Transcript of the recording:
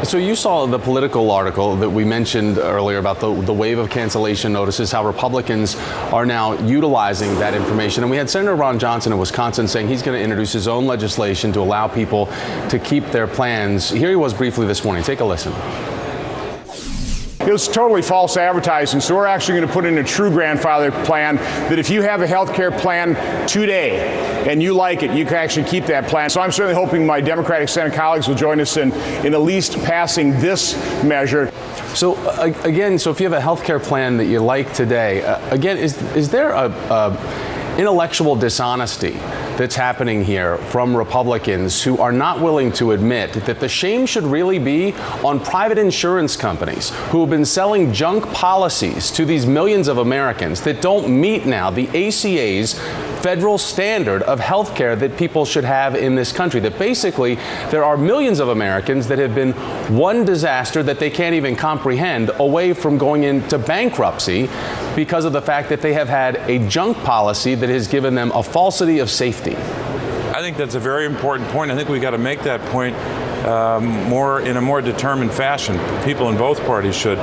So you saw the Political article that we mentioned earlier about the wave of cancellation notices, how Republicans are now utilizing that information. And we had Senator Ron Johnson in Wisconsin saying he's going to introduce his own legislation to allow people to keep their plans. Here he was briefly this morning. Take a listen. It was totally false advertising. So we're actually going to put in a true grandfather plan that if you have a health care plan today and you like it, you can actually keep that plan. So I'm certainly hoping my Democratic Senate colleagues will join us in at least passing this measure. So again, so if you have a health care plan that you like today, again, is there a intellectual dishonesty that's happening here from Republicans who are not willing to admit that the shame should really be on private insurance companies who have been selling junk policies to these millions of Americans that don't meet now the ACA's federal standard of health care that people should have in this country? That basically there are millions of Americans that have been one disaster that they can't even comprehend away from going into bankruptcy because of the fact that they have had a junk policy that has given them a falsity of safety. I think that's a very important point. I think we got to make that point in a more determined fashion. People in both parties should.